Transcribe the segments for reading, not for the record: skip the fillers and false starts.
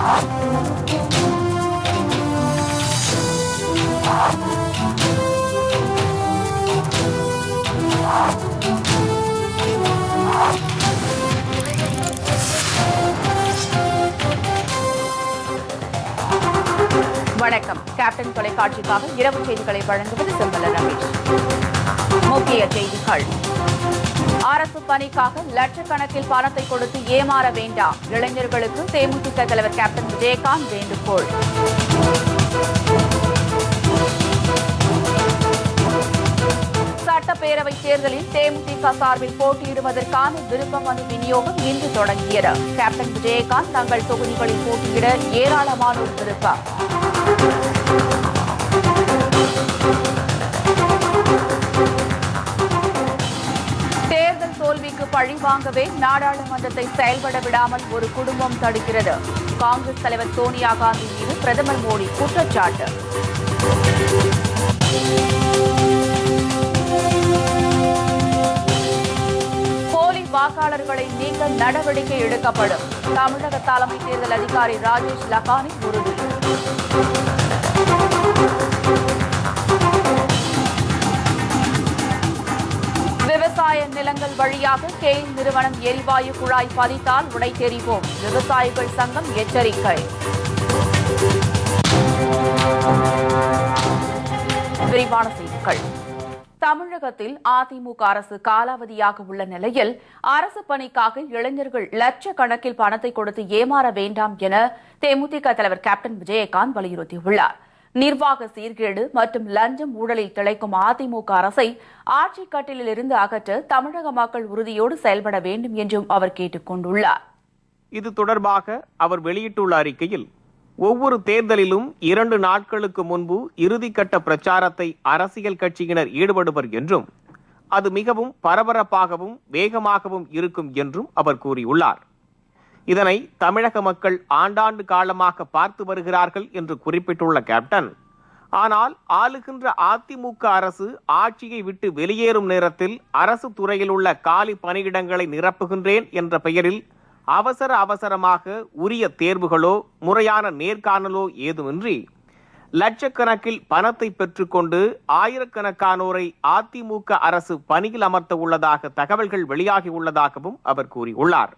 வணக்கம். கேப்டன் தொலைக்காட்சிக்காக இரவு செய்திகளை வழங்குவது செம்பல ரமேஷ். முக்கிய செய்திகள். அரசு பணிக்காக லட்சக்கணக்கில் பணத்தை கொடுத்து ஏமாற வேண்டாம். இளைஞர்களுக்கு தேமுதிக தலைவர் கேப்டன் விஜயகாந்த் வேண்டுகோள். சட்டப்பேரவை தேர்தலில் தேமுதிக சார்பில் போட்டியிடுவதற்கான விருப்ப மனு விநியோகம் இன்று தொடங்கியது. கேப்டன் விஜயகாந்த் தங்கள் தொகுதிகளில் போட்டியிட ஏராளமானோர் விருப்பம். தேர்தல் தோல்விக்கு பழிவாங்கவே நாடாளுமன்றத்தை செயல்பட விடாமல் ஒரு குடும்பம் தடுக்கிறது. காங்கிரஸ் தலைவர் சோனியா காந்தி மீது பிரதமர் மோடி குற்றச்சாட்டு. போலி வாக்காளர்களை நீக்க நடவடிக்கை எடுக்கப்படும். தமிழக தலைமை தேர்தல் அதிகாரி ராஜேஷ் லக்கானி உறுதி. விவசாய நிலங்கள் வழியாக கெயில் நிறுவனம் எரிவாயு குழாய் பதித்தால் உடை தெரிவோம். விவசாயிகள் சங்கம் எச்சரிக்கை. விரிவான செய்திகள். தமிழகத்தில் அதிமுக அரசு காலாவதியாக உள்ள நிலையில் அரசு பணிக்காக இளைஞர்கள் லட்சக்கணக்கில் பணத்தை கொடுத்து ஏமாற வேண்டாம் என தேமுதிக தலைவர் கேப்டன் விஜயகாந்த் வலியுறுத்தியுள்ளார். நிர்வாக சீர்கேடு மற்றும் லஞ்சம் ஊழலில் திளைக்கும் அதிமுக அரசை ஆட்சிக் கட்டிலில் இருந்து அகற்ற தமிழக மக்கள் உறுதியோடு செயல்பட வேண்டும் என்றும் அவர் கேட்டுக் கொண்டுள்ளார். இது தொடர்பாக அவர் வெளியிட்டுள்ள அறிக்கையில், ஒவ்வொரு தேர்தலிலும் 2 நாட்களுக்கு முன்பு இறுதிக்கட்ட பிரச்சாரத்தை அரசியல் கட்சியினர் ஈடுபடுவர் என்றும் அது மிகவும் பரபரப்பாகவும் வேகமாகவும் இருக்கும் என்றும் அவர் கூறியுள்ளார். இதனை தமிழக மக்கள் ஆண்டாண்டு காலமாக பார்த்து வருகிறார்கள் என்று குறிப்பிட்டுள்ள கேப்டன், ஆனால் ஆளுகின்ற அதிமுக அரசு ஆட்சியை விட்டு வெளியேறும் நேரத்தில் அரசு துறையில் உள்ள காலி பணியிடங்களை நிரப்புகின்றேன் என்ற பெயரில் அவசரமாக உரிய தேர்வுகளோ முறையான நேர்காணலோ ஏதுமின்றி லட்சக்கணக்கில் பணத்தை பெற்றுக்கொண்டு ஆயிரக்கணக்கானோரை அதிமுக அரசு பணியில் அமர்த்த உள்ளதாக தகவல்கள் வெளியாகியுள்ளதாகவும் அவர் கூறியுள்ளார்.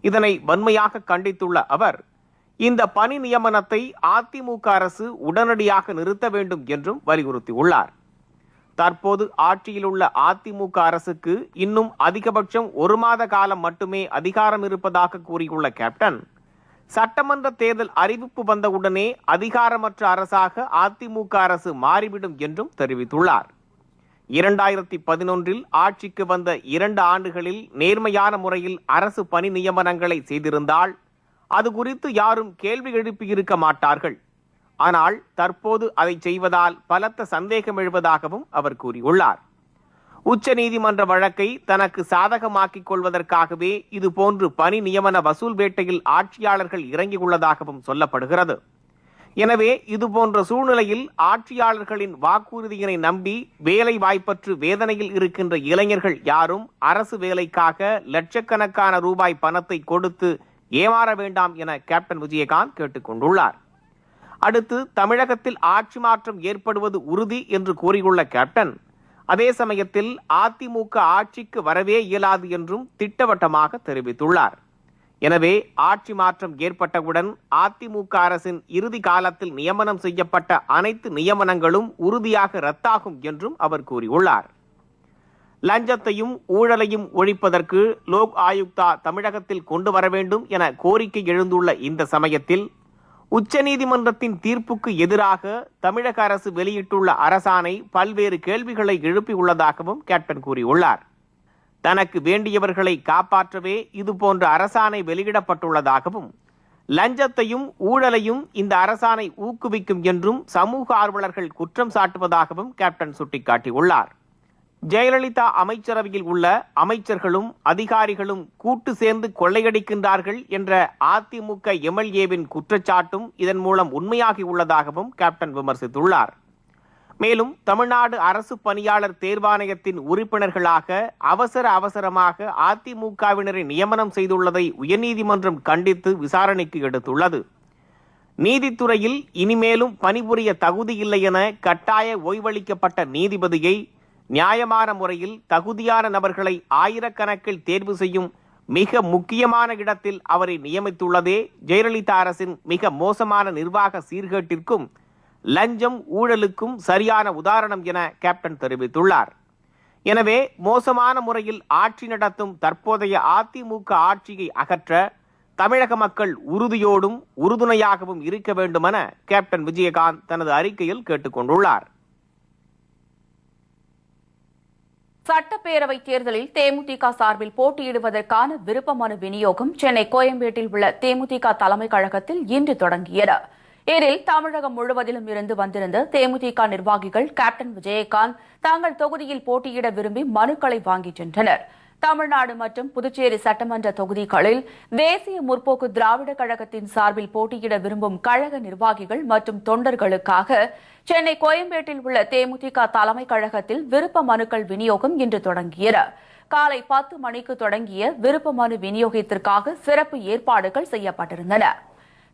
இதனை வன்மையாக கண்டித்துள்ள அவர், இந்த பணி நியமனத்தை அதிமுக அரசு உடனடியாக நிறுத்த வேண்டும் என்றும் வலியுறுத்தியுள்ளார். தற்போது ஆட்சியில் உள்ள அதிமுக அரசுக்கு இன்னும் அதிகபட்சம் 1 மாத காலம் மட்டுமே அதிகாரம் இருப்பதாக கூறியுள்ள கேப்டன், சட்டமன்ற தேர்தல் அறிவிப்பு வந்தவுடனே அதிகாரமற்ற அரசாக அதிமுக அரசு மாறிவிடும் என்றும் தெரிவித்துள்ளார். 2011 ஆட்சிக்கு வந்த 2 ஆண்டுகளில் நேர்மையான முறையில் அரசு பணி நியமனங்களை செய்திருந்தால் அது குறித்து யாரும் கேள்வி எழுப்பியிருக்க மாட்டார்கள். ஆனால் தற்போது அதை செய்வதால் பலத்த சந்தேகம் எழுவதாகவும் அவர் கூறியுள்ளார். உச்சநீதிமன்ற வழக்கை தனக்கு சாதகமாக்கிக் கொள்வதற்காகவே இதுபோன்று பணி நியமன வசூல் வேட்டையில் ஆட்சியாளர்கள் இறங்கியுள்ளதாகவும் சொல்லப்படுகிறது. எனவே இதுபோன்ற சூழ்நிலையில் ஆட்சியாளர்களின் வாக்குறுதியினை நம்பி வேலை வாய்ப்பற்று வேதனையில் இருக்கின்ற இளைஞர்கள் யாரும் அரசு வேலைக்காக லட்சக்கணக்கான ரூபாய் பணத்தை கொடுத்து ஏமாற வேண்டாம் என கேப்டன் விஜயகாந்த் கேட்டுக் கொண்டுள்ளார். அடுத்து தமிழகத்தில் ஆட்சி மாற்றம் ஏற்படுவது உறுதி என்று கூறியுள்ள கேப்டன், அதே சமயத்தில் அதிமுக ஆட்சிக்கு வரவே இயலாது என்றும் திட்டவட்டமாக தெரிவித்துள்ளார். எனவே ஆட்சி மாற்றம் ஏற்பட்டவுடன் அதிமுக அரசின் இறுதி காலத்தில் நியமனம் செய்யப்பட்ட அனைத்து நியமனங்களும் உறுதியாக ரத்தாகும் என்றும் அவர் கூறியுள்ளார். லஞ்சத்தையும் ஊழலையும் ஒழிப்பதற்கு லோக் ஆயுக்தா தமிழகத்தில் கொண்டு வர வேண்டும் என கோரிக்கை எழுந்துள்ள இந்த சமயத்தில் உச்சநீதிமன்றத்தின் தீர்ப்புக்கு எதிராக தமிழக அரசு வெளியிட்டுள்ள அரசாணை பல்வேறு கேள்விகளை எழுப்பியுள்ளதாகவும் கேப்டன் கூறியுள்ளார். தனக்கு வேண்டியவர்களை காப்பாற்றவே இதுபோன்ற அரசாணை வெளியிடப்பட்டுள்ளதாகவும் லஞ்சத்தையும் ஊழலையும் இந்த அரசாணை ஊக்குவிக்கும் என்றும் சமூக ஆர்வலர்கள் குற்றம் சாட்டுவதாகவும் கேப்டன் சுட்டிக்காட்டியுள்ளார். ஜெயலலிதா அமைச்சரவையில் உள்ள அமைச்சர்களும் அதிகாரிகளும் கூட்டு சேர்ந்து கொள்ளையடிக்கின்றார்கள் என்ற அதிமுக எம்எல்ஏவின் குற்றச்சாட்டும் இதன் மூலம் உண்மையாகியுள்ளதாகவும் கேப்டன் விமர்சித்துள்ளார். மேலும் தமிழ்நாடு அரசு பணியாளர் தேர்வாணையத்தின் உறுப்பினர்களாக அவசரமாக அதிமுகவினரை நியமனம் செய்துள்ளதை உயர்நீதிமன்றம் கண்டித்து விசாரணைக்கு எடுத்துள்ளது. நீதித்துறையில் இனிமேலும் பணிபுரிய தகுதியில்லை என கட்டாய ஓய்வளிக்கப்பட்ட நீதிபதியை நியாயமான முறையில் தகுதியான நபர்களை ஆயிரக்கணக்கில் தேர்வு செய்யும் மிக முக்கியமான இடத்தில் அவரை நியமித்துள்ளதே ஜெயலலிதா அரசின் மிக மோசமான நிர்வாக சீர்கேட்டிற்கும் லஞ்சம் ஊழலுக்கும் சரியான உதாரணம் என கேப்டன் தெரிவித்துள்ளார். எனவே மோசமான முறையில் ஆட்சி நடத்தும் தற்போதைய அதிமுக ஆட்சியை அகற்ற தமிழக மக்கள் உறுதியோடும் உறுதுணையாகவும் இருக்க வேண்டுமென கேப்டன் விஜயகாந்த் தனது அறிக்கையில் கேட்டுக்கொண்டுள்ளார். சட்டப்பேரவை தேர்தலில் தேமுதிக சார்பில் போட்டியிடுவதற்கான விருப்ப மனு விநியோகம் சென்னை கோயம்பேட்டில் உள்ள தேமுதிக தலைமை கழகத்தில் இன்று தொடங்கியது. இதில் தமிழகம் முழுவதிலும் இருந்து வந்திருந்த தேமுதிக நிர்வாகிகள் கேப்டன் விஜயகாந்த் தங்கள் தொகுதியில் போட்டியிட விரும்பி மனுக்களை வாங்கிச் சென்றனர். தமிழ்நாடு மற்றும் புதுச்சேரி சட்டமன்ற தொகுதிகளில் தேசிய முற்போக்கு திராவிட கழகத்தின் சார்பில் போட்டியிட விரும்பும் கழக நிர்வாகிகள் மற்றும் தொண்டர்களுக்காக சென்னை கோயம்பேட்டில் உள்ள தேமுதிக தலைமை கழகத்தில் விருப்ப மனுக்கள் விநியோகம் இன்று தொடங்கியது. காலை 10 மணிக்கு தொடங்கிய விருப்ப மனு விநியோகத்திற்காக சிறப்பு ஏற்பாடுகள் செய்யப்பட்டிருந்தன.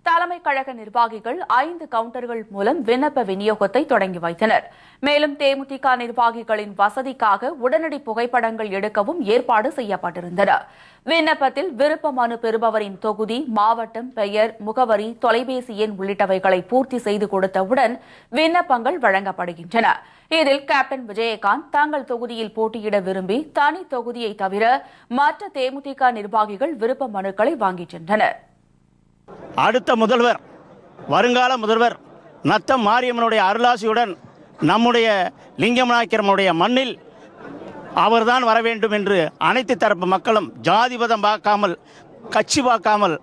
தலைமை கழக நிர்வாகிகள் 5 கவுண்டர்கள் மூலம் விண்ணப்ப விநியோகத்தை தொடங்கி வைத்தனர். மேலும் தேமுதிக நிர்வாகிகளின் வசதிக்காக உடனடி புகைப்படங்கள் எடுக்கவும் ஏற்பாடு செய்யப்பட்டிருந்தன. விண்ணப்பத்தில் விருப்ப மனு பெறுபவரின் தொகுதி, மாவட்டம், பெயர், முகவரி, தொலைபேசி எண் உள்ளிட்டவைகளை பூர்த்தி செய்து கொடுத்தவுடன் விண்ணப்பங்கள் வழங்கப்படுகின்றன. இதில் கேப்டன் விஜயகாந்த் தங்கள் தொகுதியில் போட்டியிட விரும்பி தனி தொகுதியை தவிர மற்ற தேமுதிக நிர்வாகிகள் விருப்ப மனுக்களை வாங்கிச் சென்றனர். அடுத்த முதல்வர், வருங்கால முதல்வர் நத்தம் மாரியம்மனுடைய அருளாசியுடன் நம்முடைய லிங்கமநாயக்கரனுடைய மண்ணில் அவர்தான் வர வேண்டும் என்று அனைத்து தரப்பு மக்களும் ஜாதிபதம் பார்க்காமல், கட்சி பார்க்காமல்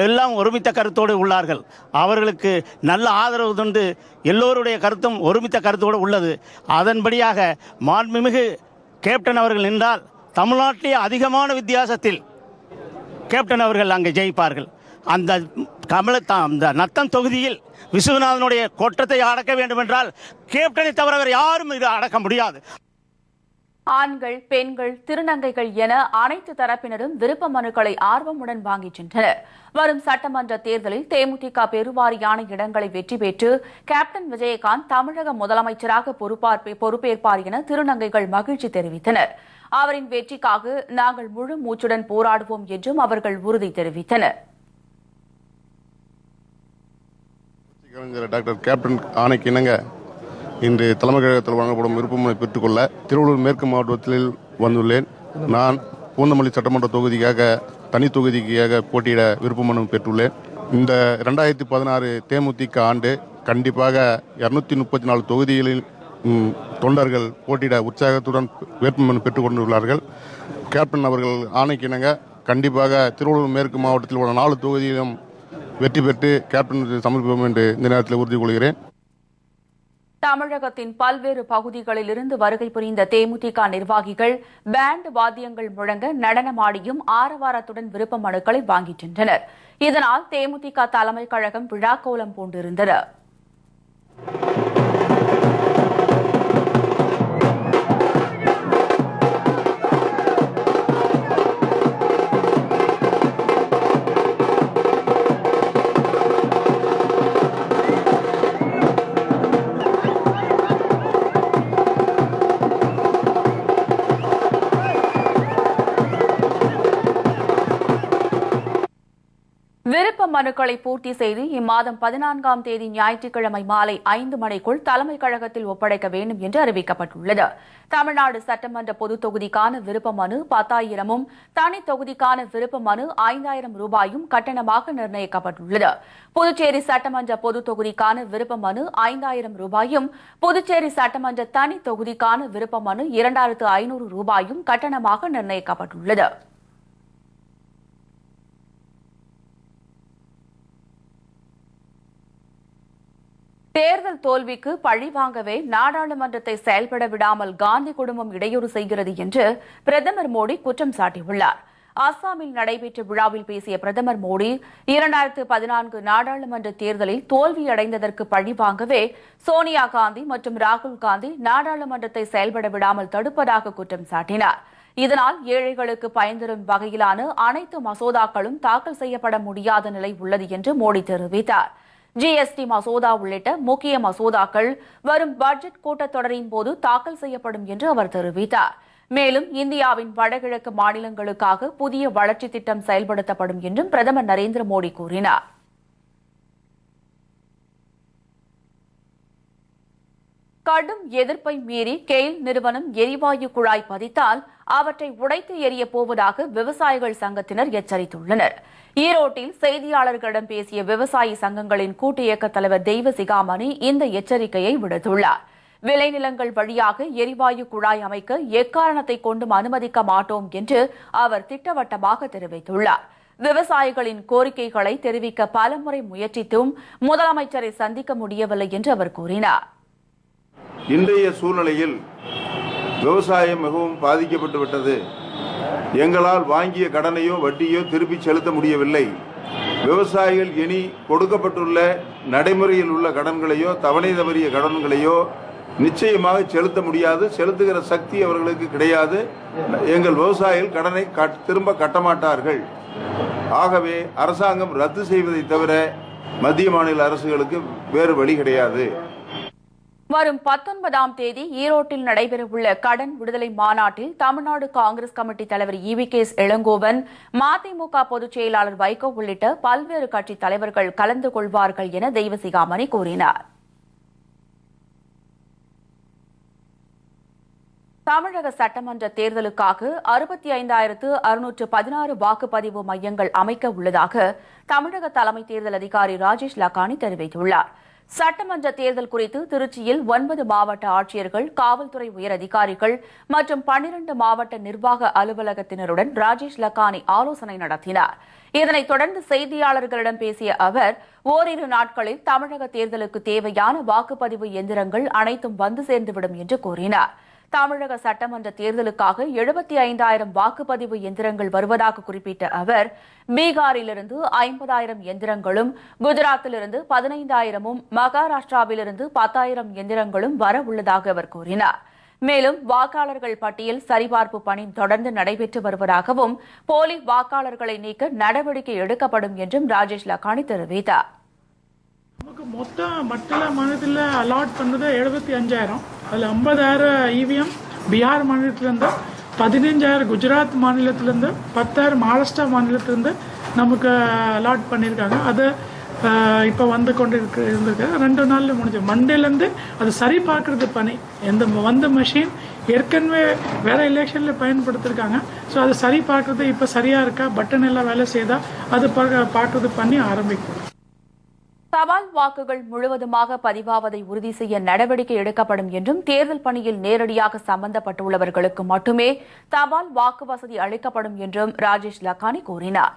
எல்லாம் ஒருமித்த கருத்தோடு உள்ளார்கள். அவர்களுக்கு நல்ல ஆதரவு தந்து எல்லோருடைய கருத்தும் ஒருமித்த கருத்தோடு உள்ளது. அதன்படியாக மாண்புமிகு கேப்டன் அவர்கள் நின்றால் தமிழ்நாட்டிலே அதிகமான வித்தியாசத்தில் கேப்டன் அவர்கள் அங்கே ஜெயிப்பார்கள். அந்த அந்த நத்தம் தொகுதியில் விஸ்வநாதனுடைய கோட்டத்தை அடக்க வேண்டும் என்றால் கேப்டனை தவிர வேறு யாரும் இது அடக்க முடியாது. ஆண்கள், பெண்கள், திருநங்கைகள் என அனைத்து தரப்பினரும் விருப்ப மனுக்களை ஆர்வமுடன் வாங்கிச் சென்றனர். வரும் சட்டமன்ற தேர்தலில் தேமுதிக பெருவாரியான இடங்களை வெற்றி பெற்று கேப்டன் விஜயகாந்த் தமிழக முதலமைச்சராக பொறுப்பேற்பார் என திருநங்கைகள் மகிழ்ச்சி தெரிவித்தனர். அவரின் வெற்றிக்காக நாங்கள் முழு மூச்சுடன் போராடுவோம் என்றும் அவர்கள் உறுதி தெரிவித்தனர். கலைஞர் டாக்டர் கேப்டன் ஆணைக்கு இணங்க இன்று தலைமை கழகத்தில் வழங்கப்படும் விருப்பமனை பெற்றுக்கொள்ள திருவள்ளூர் மேற்கு மாவட்டத்தில் வந்துள்ளேன். நான் பூந்தமல்லி சட்டமன்ற தொகுதிக்காக தனி தொகுதிக்காக போட்டியிட விருப்பமனு பெற்றுள்ளேன். இந்த 2016 தேமுதிக ஆண்டு கண்டிப்பாக 234 தொகுதிகளில் தொண்டர்கள் போட்டியிட உற்சாகத்துடன் வேட்புமனு பெற்றுக் கொண்டுள்ளார்கள். கேப்டன் அவர்கள் ஆணைக்கு இணங்க கண்டிப்பாக திருவள்ளூர் மேற்கு மாவட்டத்தில் உள்ள 4 தொகுதியிலும் வெற்றி பெற்று கேப்டன் சமர்ப்பிப்போம் என்று இந்த நேரத்தில் உறுதி கொள்கிறேன். தமிழகத்தின் பல்வேறு பகுதிகளில் இருந்து வருகை புரிந்த தேமுதிக நிர்வாகிகள் பேண்ட் வாத்தியங்கள் முழங்க நடனமாடியும் ஆரவாரத்துடன் விருப்ப மனுக்களை வாங்கிச் சென்றனர். இதனால் தேமுதிக தலைமை கழகம் விழாக்கோலம் பூண்டிருந்தது. விருப்ப மனுக்களை பூர்த்தி செய்து இம்மாதம் 14ஆம் தேதி ஞாயிற்றுக்கிழமை மாலை 5 மணிக்குள் தலைமை கழகத்தில் ஒப்படைக்க வேண்டும் என்று அறிவிக்கப்பட்டுள்ளது. தமிழ்நாடு சட்டமன்ற பொது தொகுதிக்கான விருப்ப மனு 10,000-ம், தனி தொகுதிக்கான விருப்ப மனு 5,000 ரூபாயும் கட்டணமாக நிர்ணயிக்கப்பட்டுள்ளது. புதுச்சேரி சட்டமன்ற பொது தொகுதிக்கான விருப்ப மனு 5,000 ரூபாயும், புதுச்சேரி சட்டமன்ற தனி தொகுதிக்கான விருப்ப மனு 2,500 ரூபாயும் கட்டணமாக நிர்ணயிக்கப்பட்டுள்ளது. தேர்தல் தோல்விக்கு பழி வாங்கவே நாடாளுமன்றத்தை செயல்பட விடாமல் காந்தி குடும்பம் இடையூறு செய்கிறது என்று பிரதமர் மோடி குற்றம் சாட்டியுள்ளார். அஸ்ஸாமில் நடைபெற்ற விழாவில் பேசிய பிரதமர் மோடி 2014 நாடாளுமன்ற தேர்தலில் தோல்வியடைந்ததற்கு பழி வாங்கவே சோனியா காந்தி மற்றும் ராகுல் காந்தி நாடாளுமன்றத்தை செயல்பட விடாமல் தடுப்பதாக குற்றம் சாட்டினார். இதனால் ஏழைகளுக்கு பயன்தரும் வகையிலான அனைத்து மசோதாக்களும் தாக்கல் செய்யப்பட முடியாத நிலை உள்ளது என்று மோடி தெரிவித்தார். ஜிஎஸ்டி மசோதா உள்ளிட்ட முக்கிய மசோதாக்கள் வரும் பட்ஜெட் கூட்டத்தொடரின் போது தாக்கல் செய்யப்படும் என்று அவர் தெரிவித்தார். மேலும் இந்தியாவின் வடகிழக்கு மாநிலங்களுக்காக புதிய வளர்ச்சி திட்டம் செயல்படுத்தப்படும் என்றும் பிரதமர் நரேந்திர மோடி கூறினார். கடும் எதிர்ப்பை மீறி கெயில் நிறுவனம் எரிவாயு குழாய் பதித்தால் அவற்றை உடைத்து எறியப் போவதாக விவசாயிகள் சங்கத்தினர் எச்சரித்துள்ளனர். ஈரோட்டில் செய்தியாளர்களிடம் பேசிய விவசாயி சங்கங்களின் கூட்டு இயக்கத் தலைவர் தெய்வ சிகாமணி இந்த எச்சரிக்கையை விடுத்துள்ளார். விளைநிலங்கள் வழியாக எரிவாயு குழாய் அமைக்க எக்காரணத்தை கொண்டும் அனுமதிக்க மாட்டோம் என்று அவர் திட்டவட்டமாக தெரிவித்துள்ளார். விவசாயிகளின் கோரிக்கைகளை தெரிவிக்க பலமுறை முயற்சித்தும் முதலமைச்சரை சந்திக்க முடியவில்லை என்று அவர் கூறினார். இன்றைய சூழ்நிலையில் விவசாயம் மிகவும் பாதிக்கப்பட்டு விட்டது. எங்களால் வாங்கிய கடனையோ வட்டியோ திருப்பி செலுத்த முடியவில்லை. விவசாயிகள் இனி கொடுக்கப்பட்டுள்ள நடைமுறையில் உள்ள கடன்களையோ தவணை தவறிய கடன்களையோ நிச்சயமாக செலுத்த முடியாது. செலுத்துகிற சக்தி அவர்களுக்கு கிடையாது. எங்கள் விவசாயிகள் கடனை திரும்ப கட்டமாட்டார்கள். ஆகவே அரசாங்கம் ரத்து செய்வதை தவிர மத்திய மாநில அரசுகளுக்கு வேறு வழி கிடையாது. வரும் 19ஆம் தேதி ஈரோட்டில் நடைபெறவுள்ள கடன் விடுதலை மாநாட்டில் தமிழ்நாடு காங்கிரஸ் கமிட்டி தலைவர் EVKS இளங்கோவன், மதிமுக பொதுச் செயலாளர் வைகோ உள்ளிட்ட பல்வேறு கட்சித் தலைவர்கள் கலந்து கொள்வார்கள் என தெய்வ சிகாமணி கூறினார். தமிழக சட்டமன்ற தேர்தலுக்காக 65,616 வாக்குப்பதிவு மையங்கள் அமைக்க உள்ளதாக தமிழக தலைமை தேர்தல் அதிகாரி ராஜேஷ் லக்கானி தெரிவித்துள்ளார். சட்டமன்ற தேர்தல் குறித்து திருச்சியில் 9 மாவட்ட ஆட்சியர்கள், காவல்துறை உயர் அதிகாரிகள் மற்றும் 12 மாவட்ட நிர்வாக அலுவலகத்தினருடன் ராஜேஷ் லக்கானி ஆலோசனை நடத்தினார். இதனைத் தொடர்ந்து செய்தியாளர்களிடம் பேசிய அவர், ஓரிரு நாட்களில் தமிழக தேர்தலுக்கு தேவையான வாக்குப்பதிவு எந்திரங்கள் அனைத்தும் வந்து சேர்ந்துவிடும் என்று கூறினார். தமிழக சட்டமன்ற தேர்தலுக்காக 75,000 வாக்குப்பதிவு எந்திரங்கள் வருவதாக குறிப்பிட்ட அவர், பீகாரிலிருந்து 50,000 எந்திரங்களும், குஜராத்திலிருந்து 15,000 மகாராஷ்டிராவிலிருந்து 10,000 எந்திரங்களும் வர உள்ளதாக அவர் கூறினார். மேலும் வாக்காளர்கள் பட்டியல் சரிபார்ப்பு பணி தொடர்ந்து நடைபெற்று வருவதாகவும் போலி வாக்காளர்களை நீக்க நடவடிக்கை எடுக்கப்படும் என்றும் ராஜேஷ் லக்கானி தெரிவித்தார். நமக்கு மொத்த மாநிலத்தில் அலாட் பண்ணது 75,000. அதில் 50,000 EVM பீகார் மாநிலத்திலேருந்து, 15,000 குஜராத் மாநிலத்திலேருந்து, 10,000 மகாராஷ்டிரா மாநிலத்திலேருந்து நமக்கு அலாட் பண்ணியிருக்காங்க. அது இப்போ வந்து கொண்டு இருந்திருக்கு. 2 நாளில் முடிஞ்சு மண்டேலேருந்து அது சரி பார்க்குறது பணி. வந்த மெஷின் ஏற்கனவே வேற எலெக்ஷனில் பயன்படுத்திருக்காங்க. ஸோ அது சரி பார்க்குறது இப்போ சரியாக இருக்கா, பட்டன் எல்லாம் வேலை செய்தா அது பார்க்குறது பண்ணி ஆரம்பிக்கும். தபால் வாக்குகள் முழுவதுமாக பதிவாவதை உறுதி செய்ய நடவடிக்கை எடுக்கப்படும் என்றும், தேர்தல் பணியில் நேரடியாக சம்பந்தப்பட்டுள்ளவர்களுக்கு மட்டுமே தபால் வாக்கு வசதி அளிக்கப்படும் என்றும் ராஜேஷ் லக்கானி கூறினார்.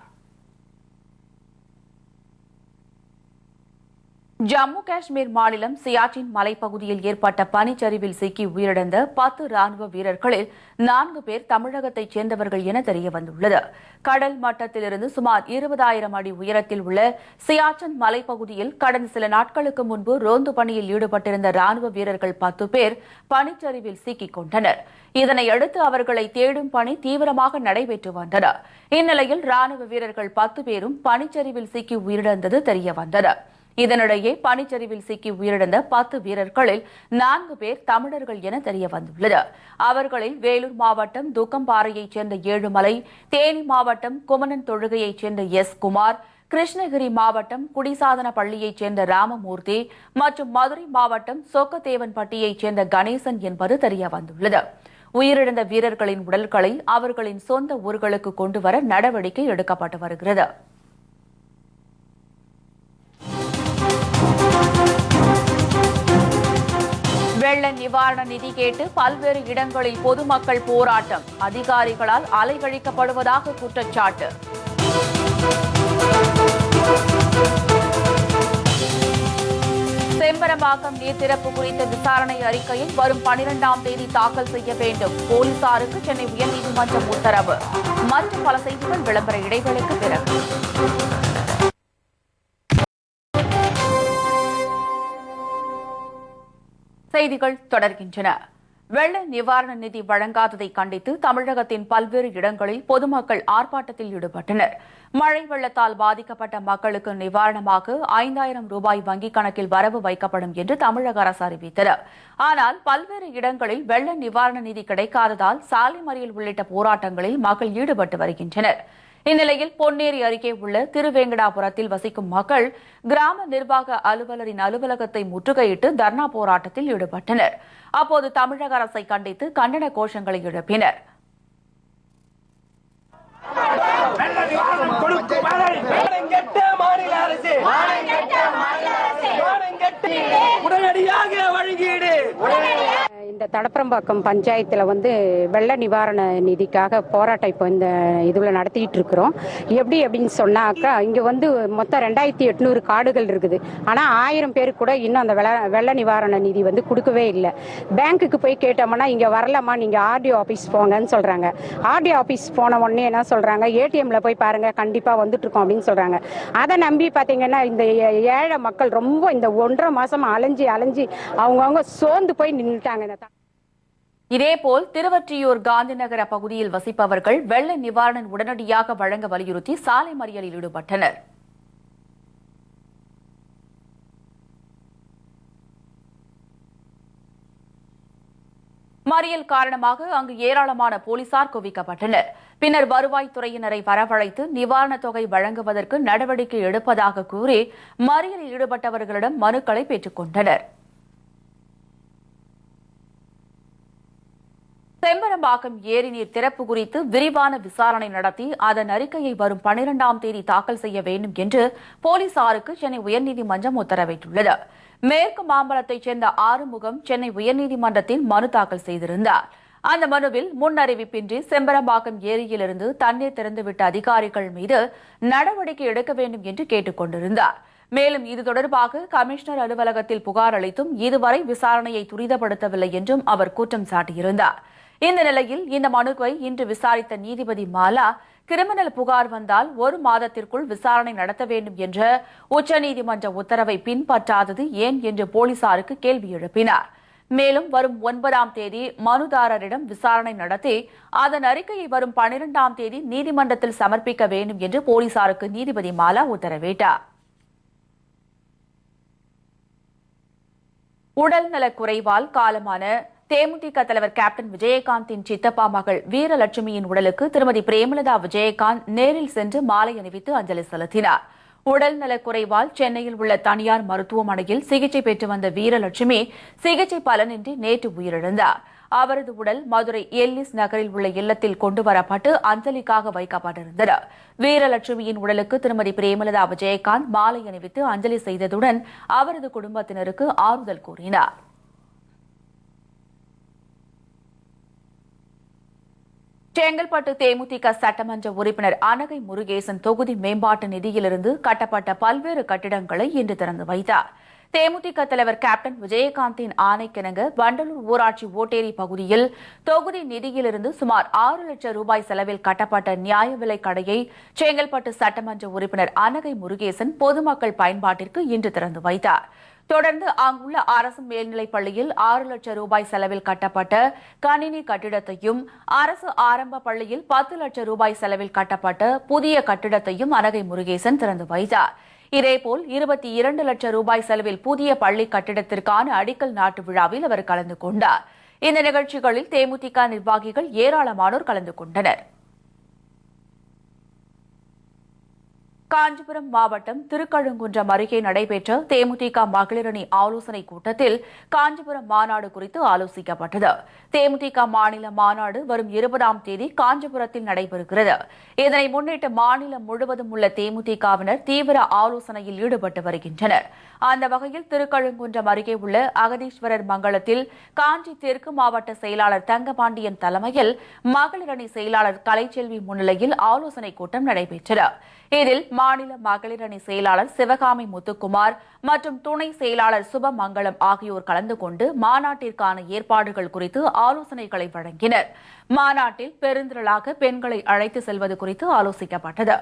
ஜம்மு காஷ்மீர் மாநிலம் சியாச்சின் மலைப்பகுதியில் ஏற்பட்ட பனிச்சரிவில் சிக்கி உயிரிழந்த 10 ராணுவ வீரர்களில் 4 பேர் தமிழகத்தைச் சேர்ந்தவர்கள் என தெரியவந்துள்ளது. கடல் மட்டத்திலிருந்து சுமார் 20,000 அடி உயரத்தில் உள்ள சியாச்சின் மலைப்பகுதியில் கடந்த சில நாட்களுக்கு முன்பு ரோந்து பணியில் ஈடுபட்டிருந்த ராணுவ வீரர்கள் 10 பேர் பனிச்சரிவில் சிக்கிக் கொண்டனர். இதனையடுத்து அவர்களை தேடும் பணி தீவிரமாக நடைபெற்று வந்தது. இந்நிலையில் ராணுவ வீரர்கள் 10 பேரும் பனிச்சரிவில் சிக்கி உயிரிழந்தது தெரியவந்தது. இதனிடையே பனிச்சரிவில் சிக்கி உயிரிழந்த 10 வீரர்களில் 4 பேர் தமிழர்கள் என தெரியவந்துள்ளது. அவர்களில் வேலூர் மாவட்டம் துக்கம்பாறையைச் சேர்ந்த ஏழுமலை, தேனி மாவட்டம் குமணன் தொழுகையைச் சேர்ந்த குமார், கிருஷ்ணகிரி மாவட்டம் குடிசாதன பள்ளியைச் சேர்ந்த ராமமூர்த்தி மற்றும் மதுரை மாவட்டம் சொக்கத்தேவன்பட்டியைச் சேர்ந்த கணேசன் என்பது தெரியவந்துள்ளது. உயிரிழந்த வீரர்களின் உடல்களை அவர்களின் சொந்த ஊர்களுக்கு கொண்டுவர நடவடிக்கை எடுக்கப்பட்டு வருகிறது. வெள்ள நிவாரண நிதி கேட்டு பல்வேறு இடங்களில் பொதுமக்கள் போராட்டம், அதிகாரிகளால் அலைகழிக்கப்படுவதாக குற்றச்சாட்டு. செம்பரம்பாக்கம் நீர் திறப்பு குறித்த விசாரணை அறிக்கையை வரும் 12ஆம் தேதி தாக்கல் செய்ய வேண்டும், போலீசாருக்கு சென்னை உயர்நீதிமன்றம் உத்தரவு. மற்ற பல செய்திகள் விளம்பர இடைவெளிக்கு பிறகு. செய்திகள் தொடர்கின்றன. வெள்ள நிவாரண நிதி வழங்காததை கண்டித்து தமிழகத்தின் பல்வேறு இடங்களில் பொதுமக்கள் ஆர்ப்பாட்டத்தில் ஈடுபட்டனர். மழை வெள்ளத்தால் பாதிக்கப்பட்ட மக்களுக்கு நிவாரணமாக 5000 ரூபாய் வங்கிக் கணக்கில் வரவு வைக்கப்படும் என்று தமிழக அரசு அறிவித்தது. ஆனால் பல்வேறு இடங்களில் வெள்ள நிவாரண நிதி கிடைக்காததால் சாலை மறியல் உள்ளிட்ட போராட்டங்களில் மக்கள் ஈடுபட்டு வருகின்றனர். இந்நிலையில் பொன்னேரி அருகே உள்ள திருவேங்கடாபுரத்தில் வசிக்கும் மக்கள் கிராம நிர்வாக அலுவலரின் அலுவலகத்தை முற்றுகையிட்டு தர்ணா போராட்டத்தில் ஈடுபட்டனர். அப்போது தமிழக அரசை கண்டித்து கண்டன கோஷங்களை எழுப்பினர். இந்த தடப்பரம்பாக்கம் பஞ்சாயத்தில் வெள்ள நிவாரண நிதிக்காக போராட்டம் இப்போ இந்த இதில் நடத்திட்டு இருக்கிறோம். அப்படின்னு சொன்னாக்கா இங்கே மொத்தம் 2800 கார்டுகள் இருக்குது. ஆனால் 1000 பேருக்கு கூட இன்னும் அந்த வெள்ள நிவாரண நிதி கொடுக்கவே இல்லை. பேங்க்குக்கு போய் கேட்டோம்னா இங்கே வரலாமா, நீங்கள் ஆர்டிஓ ஆஃபீஸ் போங்கன்னு சொல்கிறாங்க. ஆர்டிஓ ஆஃபீஸ் போன உடனே என்ன சொல்கிறாங்க, ஏடிஎம்ல போய் பாருங்க கண்டிப்பாக வந்துட்டு இருக்கோம் அப்படின்னு சொல்கிறாங்க. அதை நம்பி பார்த்தீங்கன்னா இந்த ஏழை மக்கள் ரொம்ப இந்த 1.5 மாசமா அலைஞ்சி அவங்கவுங்க சோர்ந்து போய் நின்றுட்டாங்க. இதேபோல் திருவொற்றியூர் காந்திநகர பகுதியில் வசிப்பவர்கள் வெள்ள நிவாரணம் உடனடியாக வழங்க வலியுறுத்தி சாலை மறியலில் ஈடுபட்டனர். மறியல் காரணமாக அங்கு ஏராளமான போலீசார் குவிக்கப்பட்டனர். பின்னர் வருவாய்த்துறையினரை வரவழைத்து நிவாரணத் தொகை வழங்குவதற்கு நடவடிக்கை எடுப்பதாக கூறி மறியலில் ஈடுபட்டவர்களிடம் மனுக்களை பெற்றுக் கொண்டனர். செம்பரம்பாக்கம் ஏரி நீர் திறப்பு குறித்து விரிவான விசாரணை நடத்தி அதன் அறிக்கையை வரும் 12ஆம் தேதி தாக்கல் செய்ய வேண்டும் என்று போலீசாருக்கு சென்னை உயர்நீதிமன்றம் உத்தரவிட்டுள்ளது. மேற்கு மாம்பலத்தைச் சேர்ந்த ஆறுமுகம் சென்னை உயர்நீதிமன்றத்தில் மனு தாக்கல் செய்திருந்தார். அந்த மனுவில் முன் அறிவிப்பின்றி செம்பரம்பாக்கம் ஏரியிலிருந்து தண்ணீர் திறந்துவிட்ட அதிகாரிகள் மீது நடவடிக்கை எடுக்க வேண்டும் என்று கேட்டுக் கொண்டிருந்தார். மேலும் இது தொடர்பாக கமிஷனர் அலுவலகத்தில் புகார் அளித்தும் இதுவரை விசாரணையை துரிதப்படுத்தவில்லை என்றும் அவர் குற்றம் சாட்டியிருந்தார். இந்த நிலையில் இந்த மனுவை இன்று விசாரித்த நீதிபதி மாலா, கிரிமினல் புகார் வந்தால் 1 மாதத்திற்குள் விசாரணை நடத்த வேண்டும் என்ற உச்சநீதிமன்ற உத்தரவை பின்பற்றாதது ஏன் என்று போலீசாருக்கு கேள்வி எழுப்பினார். மேலும் வரும் 9ஆம் தேதி மனுதாரரிடம் விசாரணை நடத்தி அதன் அறிக்கையை வரும் 12ஆம் தேதி நீதிமன்றத்தில் சமர்ப்பிக்க வேண்டும் என்று போலீசாருக்கு நீதிபதி மாலா உத்தரவிட்டார். உடல்நலக் குறைவால் காலமான தேமுதிக தலைவர் கேப்டன் விஜயகாந்தின் சித்தப்பா மகள் வீரலட்சுமியின் உடலுக்கு திருமதி பிரேமலதா விஜயகாந்த் நேரில் சென்று மாலை அணிவித்து அஞ்சலி செலுத்தினார். உடல்நலக் குறைவால் சென்னையில் உள்ள தனியார் மருத்துவமனையில் சிகிச்சை பெற்று வந்த வீரலட்சுமி சிகிச்சை பலனின்றி நேற்று உயிரிழந்தார். அவரது உடல் மதுரை எல்லிஸ் நகரில் உள்ள இல்லத்தில் கொண்டுவரப்பட்டு அஞ்சலிக்காக வைக்கப்பட்டிருந்தது. வீரலட்சுமியின் உடலுக்கு திருமதி பிரேமலதா விஜயகாந்த் மாலை அணிவித்து அஞ்சலி செய்ததுடன் அவரது குடும்பத்தினருக்கு ஆறுதல் கூறினார். செங்கல்பட்டு தேமுதிக சட்டமன்ற உறுப்பினர் அனகை முருகேசன் தொகுதி மேம்பாட்டு நிதியிலிருந்து கட்டப்பட்ட பல்வேறு கட்டிடங்களை இன்று திறந்து வைத்தார். தேமுதிக தலைவர் கேப்டன் விஜயகாந்தின் ஆணைக்கிணங்க வண்டலூர் ஊராட்சி ஓட்டேரி பகுதியில் தொகுதி நிதியிலிருந்து சுமார் 6 லட்சம் ரூபாய் செலவில் கட்டப்பட்ட நியாய விலைக் கடையை செங்கல்பட்டு சட்டமன்ற உறுப்பினர் அனகை முருகேசன் பொதுமக்கள் பயன்பாட்டிற்கு இன்று திறந்து வைத்தார். தொடர்ந்து அங்குள்ள அரசு மேல்நிலைப் பள்ளியில் 6 லட்சம் ரூபாய் செலவில் கட்டப்பட்ட கணினி கட்டிடத்தையும், அரசு ஆரம்ப பள்ளியில் 10 லட்சம் ரூபாய் செலவில் கட்டப்பட்ட புதிய கட்டிடத்தையும் அனகை முருகேசன் திறந்து வைத்தார். இதேபோல் 22 லட்சம் ரூபாய் செலவில் புதிய பள்ளி கட்டிடத்திற்கான அடிக்கல் நாட்டு விழாவில் அவர் கலந்து கொண்டார். இந்த நிகழ்ச்சிகளில் தேமுதிக நிர்வாகிகள் ஏராளமானோர் கலந்து கொண்டனர். காஞ்சிபுரம் மாவட்டம் திருக்கழுங்குன்றம் அருகே நடைபெற்ற தேமுதிக மகளிரணி ஆலோசனைக் கூட்டத்தில் காஞ்சிபுரம் மாநாடு குறித்து ஆலோசிக்கப்பட்டது. தேமுதிக மாநில மாநாடு வரும் 20ஆம் தேதி காஞ்சிபுரத்தில் நடைபெறுகிறது. இதனை முன்னிட்டு மாநிலம் முழுவதும் உள்ள தேமுதிகவினர் தீவிர ஆலோசனையில் ஈடுபட்டு வருகின்றனர். அந்த வகையில் திருக்கழுங்குன்றம் அருகே உள்ள அகதீஸ்வரர் மங்கலத்தில் காஞ்சி தெற்கு மாவட்ட செயலாளர் தங்கபாண்டியன் தலைமையில் மகளிரணி செயலாளர் கலைச்செல்வி முன்னிலையில் ஆலோசனைக் கூட்டம் நடைபெற்றது. இதில் மாநில மகளிரணி செயலாளர் சிவகாமி முத்துக்குமார் மற்றும் துணை செயலாளர் சுபமங்கலம் ஆகியோர் கலந்து கொண்டு மாநாட்டிற்கான ஏற்பாடுகள் குறித்து ஆலோசனைகளை வழங்கினர். மாநாட்டில் பெருந்திரளாக பெண்களை அழைத்து செல்வது குறித்து ஆலோசிக்கப்பட்டது.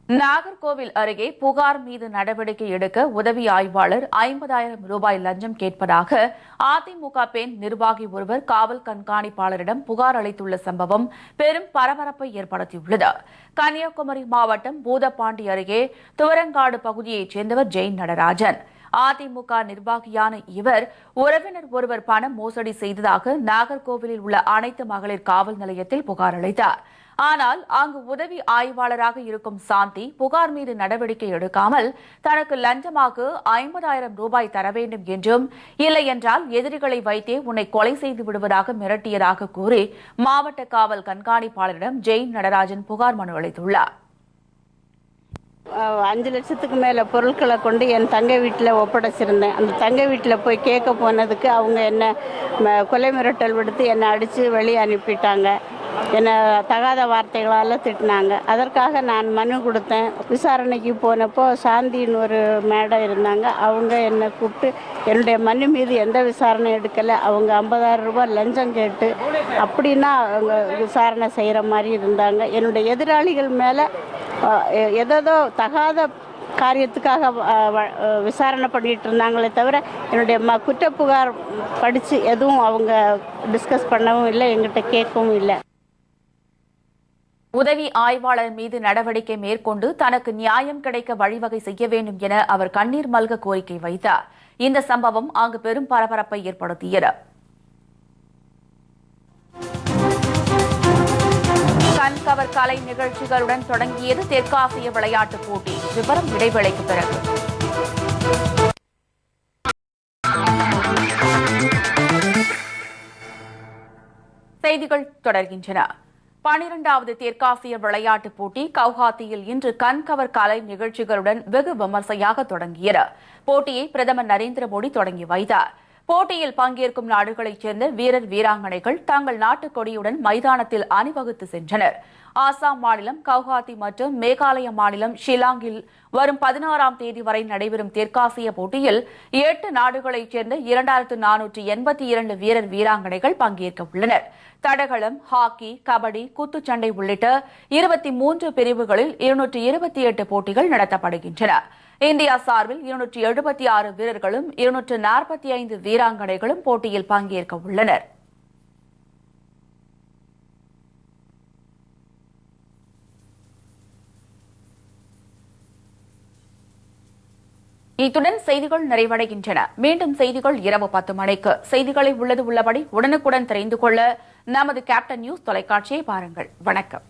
2021 ஆம் ஆண்டிற்கான 12th வகுப்பு பொதுத் தேர்வு முடிவுகள் வெளியாகியுள்ளன. 12th வகுப்பு பொதுத் தேர்வில் 90% தேர்ச்சி பெற்றவர்களுக்கு 1,00,000 ரூபாய் பரிசுத் தொகையும், 10th வகுப்பு பொதுத் தேர்வில் 90% தேர்ச்சி பெற்றவர்களுக்கு 1,00,000 ரூபாய் பரிசுத் தொகையும் வழங்கப்படும். நாகர்கோவில் அருகே புகார் மீது நடவடிக்கை எடுக்க உதவி ஆய்வாளர் 50,000 ரூபாய் லஞ்சம் கேட்பதாக அதிமுக பெண் நிர்வாகி ஒருவர் காவல் கண்காணிப்பாளரிடம் புகார் அளித்துள்ள சம்பவம் பெரும் பரபரப்பை ஏற்படுத்தியுள்ளது. கன்னியாகுமரி மாவட்டம் பூதப்பாண்டி அருகே துவரங்காடு பகுதியைச் சேர்ந்தவர் ஜெயின் நடராஜன். அதிமுக நிர்வாகியான இவர் உறவினர் ஒருவர் பணம் மோசடி செய்ததாக நாகர்கோவிலில் உள்ள அனைத்து மகளிர் காவல் நிலையத்தில் புகார் அளித்தார். ஆனால் அங்கு உதவி ஆய்வாளராக இருக்கும் சாந்தி புகார் மீது நடவடிக்கை எடுக்காமல் தனக்கு லஞ்சமாக 50,000 ரூபாய் தர வேண்டும் என்றும், இல்லை என்றால் எதிரிகளை வைத்தே உன்னை கொலை செய்து விடுவதாக மிரட்டியதாக கூறி மாவட்ட காவல் கண்காணிப்பாளரிடம் ஜெயின் நடராஜன் புகார் மனு அளித்துள்ளார். 5 லட்சத்துக்கு மேலே பொருட்களை கொண்டு என் தங்கை வீட்டில் ஒப்படைச்சிருந்தேன். அந்த தங்கை வீட்டில் போய் கேட்க போனதுக்கு அவங்க என்ன கொலை மிரட்டல் விடுத்து என்னை அடித்து வெளியே அனுப்பிட்டாங்க. என்னை தகாத வார்த்தைகளால் திட்டினாங்க. அதற்காக நான் மனு கொடுத்தேன். விசாரணைக்கு போனப்போ சாந்தின்னு ஒரு மேடம் இருந்தாங்க. அவங்க என்னை கூப்பிட்டு என்னுடைய மனு மீது எந்த விசாரணை எடுக்கலை. அவங்க 50,000 ரூபாய் லஞ்சம் கேட்டு அப்படின்னா அவங்க விசாரணை செய்கிற மாதிரி இருந்தாங்க. என்னுடைய எதிராளிகள் மேலே ஏதோ தகாத காரியத்துக்காக விசாரணை பண்ணிட்டு இருந்தாங்களே தவிர என்னுடைய குற்றப்புகார் படித்து எதுவும் அவங்க டிஸ்கஸ் பண்ணவும் இல்லை, எங்கிட்ட கேட்கவும் இல்லை. உதவி ஆய்வாளர் மீது நடவடிக்கை மேற்கொண்டு தனக்கு நியாயம் கிடைக்க வழிவகை செய்ய வேண்டும் என அவர் கண்ணீர் மல்க கோரிக்கை வைத்தார். இந்த சம்பவம் அங்கு பெரும் பரபரப்பை ஏற்படுத்தியது. கண்கவர் கலை நிகழ்ச்சிகளுடன் தொடங்கியது தெற்காசிய விளையாட்டுப் போட்டி. விவரம் இடைவேளைக்கு பிறகு. செய்திகள் தொடர்கின்றன. 12வது தெற்காசிய விளையாட்டுப் போட்டி கவுஹாத்தியில் இன்று கண்கவர் கலை நிகழ்ச்சிகளுடன் வெகு விமர்சையாக தொடங்கியது. போட்டியை பிரதமர் நரேந்திர மோடி தொடங்கி வைத்தார். போட்டியில் பங்கேற்கும் நாடுகளைச் சேர்ந்த வீரர் வீராங்கனைகள் தங்கள் நாட்டுக் கொடியுடன் மைதானத்தில் அணிவகுத்து சென்றனர். ஆசாம் மாநிலம் கவுஹாத்தி மற்றும் மேகாலய மாநிலம் ஷில்லாங்கில் வரும் 16ஆம் தேதி வரை நடைபெறும் தெற்காசிய போட்டியில் 8 நாடுகளைச் சேர்ந்த 2482 வீரர் வீராங்கனைகள் பங்கேற்க உள்ளனர். தடகளம், ஹாக்கி, கபடி, குத்துச்சண்டை உள்ளிட்ட 23 பிரிவுகளில் 228 போட்டிகள் நடத்தப்படுகின்றன. இந்தியா சார்பில் 276 வீரர்களும் 245 வீராங்கனைகளும் போட்டியில் பங்கேற்க உள்ளனர். இத்துடன் செய்திகள் நிறைவடைகின்றன. மீண்டும் செய்திகள் இரவு 10 மணிக்கு. செய்திகளை உள்ளது உள்ளபடி உடனுக்குடன் தெரிந்து கொள்ள நமது கேப்டன் நியூஸ் தொலைக்காட்சியை பாருங்கள். வணக்கம்.